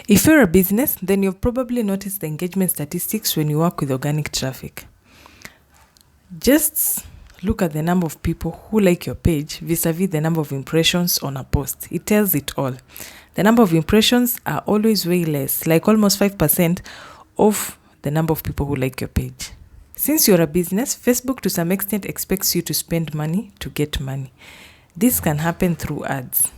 If you're a business, then you've probably noticed the engagement statistics when you work with organic traffic. Just look at the number of people who like your page vis-a-vis the number of impressions on a post. It tells it all. The number of impressions are always way less, like almost 5% of the number of people who like your page. Since you're a business, Facebook to some extent expects you to spend money to get money. This can happen through ads.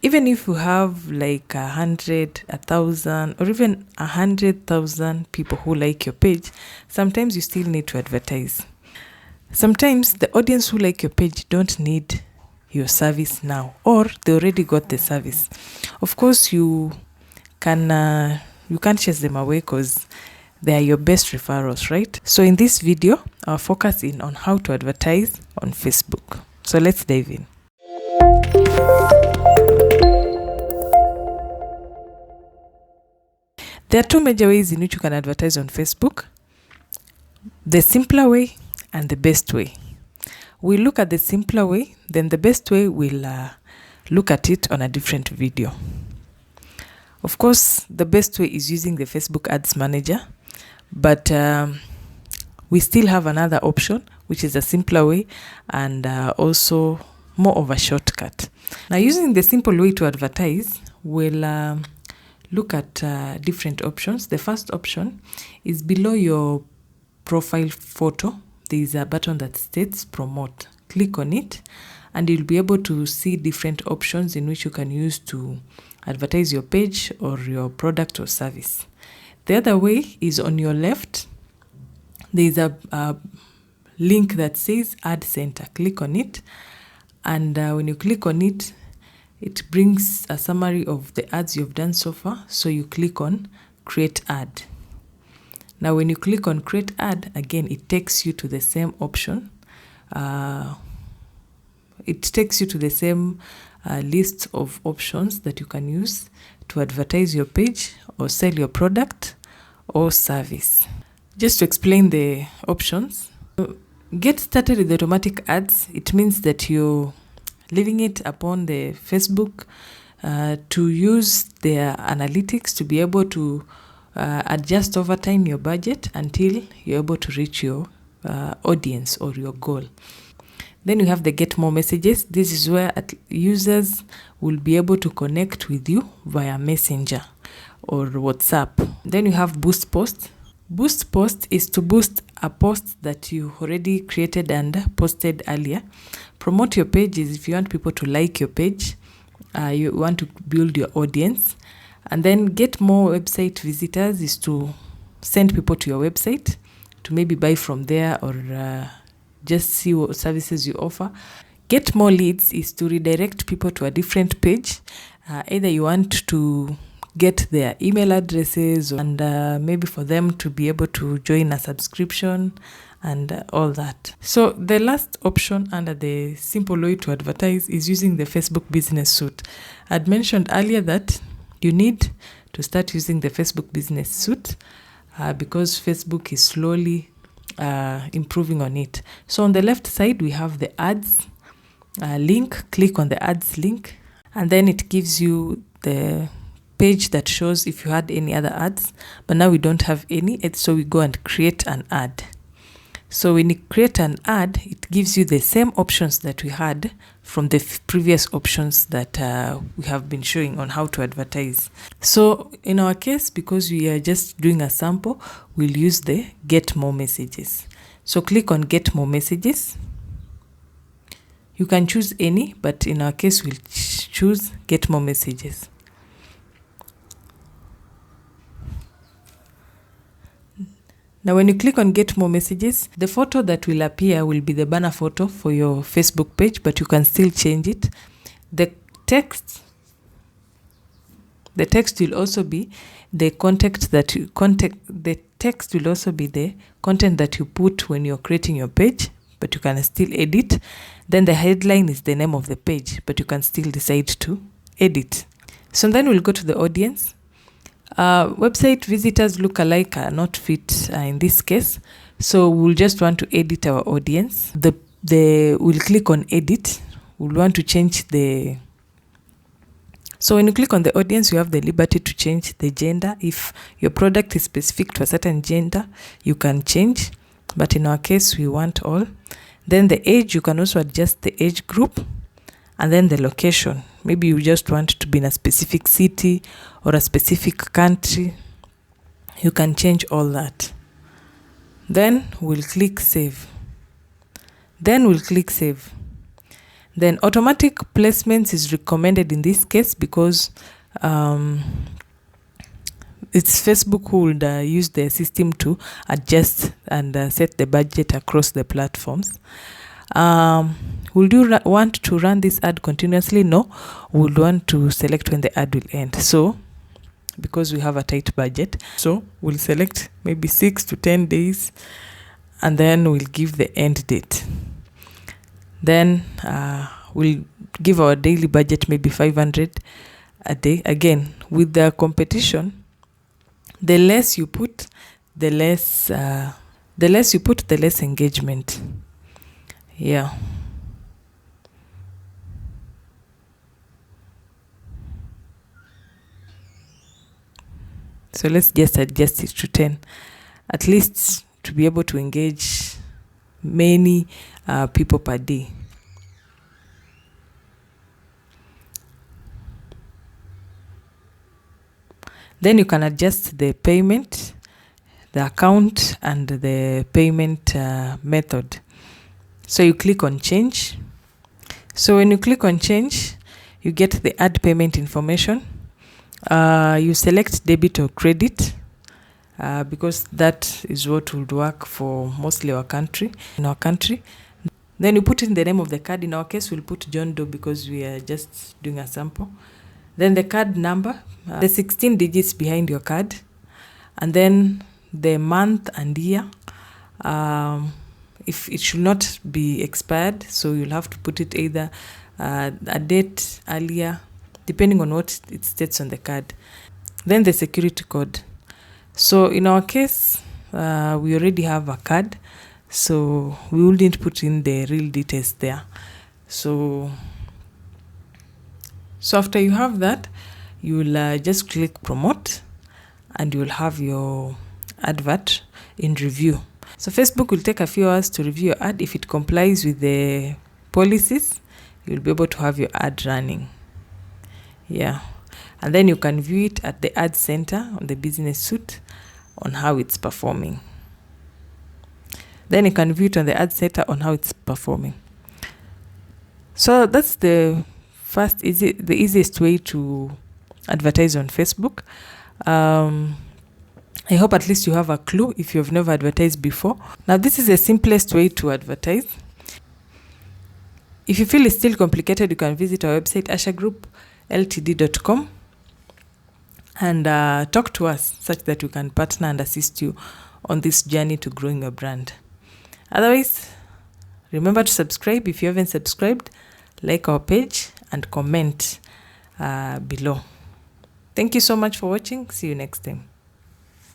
Even if you have like 100, 1,000, or even 100,000 people who like your page, sometimes you still need to advertise. Sometimes the audience who like your page don't need your service now, or they already got the service. Of course, you can't chase them away because they are your best referrals, right? So in this video, our focus is on how to advertise on Facebook. So let's dive in. There are two major ways in which you can advertise on Facebook: the simpler way and the best way. We'll look at the simpler way, then the best way we'll look at it on a different video. Of course, the best way is using the Facebook Ads Manager, but we still have another option, which is a simpler way and also more of a shortcut. Now, using the simple way to advertise, we'll look at different options. The first option is below your profile photo. There is a button that states promote. Click on it and you'll be able to see different options in which you can use to advertise your page or your product or service. The other way is on your left. There is a link that says Ad Center. Click on it, and when you click on it, it brings a summary of the ads you've done so far. So you click on Create Ad. Now, when you click on Create Ad, again, it takes you to the same option. It takes you to the same list of options that you can use to advertise your page or sell your product or service. Just to explain the options, get started with automatic ads. It means that you're leaving it upon the Facebook to use their analytics to be able to adjust over time your budget until you're able to reach your audience or your goal. Then you have the Get More Messages. This is where users will be able to connect with you via Messenger or WhatsApp. Then you have Boost Post. Boost Post is to boost a post that you already created and posted earlier. Promote your page is if you want people to like your page, you want to build your audience. And then Get More Website Visitors is to send people to your website to maybe buy from there or just see what services you offer. Get More Leads is to redirect people to a different page. Either you want to get their email addresses and maybe for them to be able to join a subscription and all that. So the last option under the simple way to advertise is using the Facebook Business Suite. I'd mentioned earlier that you need to start using the Facebook Business Suite because Facebook is slowly improving on it. So on the left side, we have the ads link. Click on the ads link, and then it gives you the page that shows if you had any other ads, but now we don't have any. So we go and create an ad. So when you create an ad, it gives you the same options that we had from the previous options that we have been showing on how to advertise. So in our case, because we are just doing a sample, we'll use the Get More Messages. So click on Get More Messages. You can choose any, but in our case, we'll choose Get More Messages. Now, when you click on Get More Messages, the photo that will appear will be the banner photo for your Facebook page, but you can still change it. The text will also be the the text will also be the content that you put when you're creating your page, but you can still edit. Then the headline is the name of the page, but you can still decide to edit. So then we'll go to the audience. Website visitors look alike are not fit in this case, so we'll just want to edit our audience. We'll click on edit. We'll want to change the So when you click on the audience, you have the liberty to change the gender. If your product is specific to a certain gender, you can change, but in our case, we want all. Then the age, you can also adjust the age group, and then the location. Maybe you just want to be in a specific city or a specific country. You can change all that. Then we'll click save. Then automatic placements is recommended in this case because it's Facebook who would use the system to adjust and set the budget across the platforms. Would you want to run this ad continuously? No, we would want to select when the ad will end. So because we have a tight budget, so we'll select maybe 6 to 10 days, and then we'll give the end date. Then we'll give our daily budget maybe 500 a day. Again, with the competition, the less you put, the less engagement. Yeah. So let's just adjust it to 10, at least to be able to engage many people per day. Then you can adjust the payment, the account, and the payment method. So you click on change. So when you click on change, you get the ad payment information. You select debit or credit because that is what would work for mostly in our country. Then you put in the name of the card. In our case, we'll put John Doe because we are just doing a sample. Then the card number, the 16 digits behind your card, and then the month and year. If it should not be expired, so you'll have to put it either a date earlier, depending on what it states on the card. Then the security code. So in our case, we already have a card, so we wouldn't put in the real details there. So after you have that, you'll just click promote, and you'll have your advert in review. So Facebook will take a few hours to review your ad. If it complies with the policies, you'll be able to have your ad running. Yeah. And then you can view it at the ad center on the business suite on how it's performing. Then you can view it on the ad center on how it's performing. So that's the easiest way to advertise on Facebook. I hope at least you have a clue if you've never advertised before. Now, this is the simplest way to advertise. If you feel it's still complicated, you can visit our website, ashagroupLTD.com, and talk to us such that we can partner and assist you on this journey to growing your brand. Otherwise, remember to subscribe if you haven't subscribed, like our page, and comment below. Thank you so much for watching. See you next time.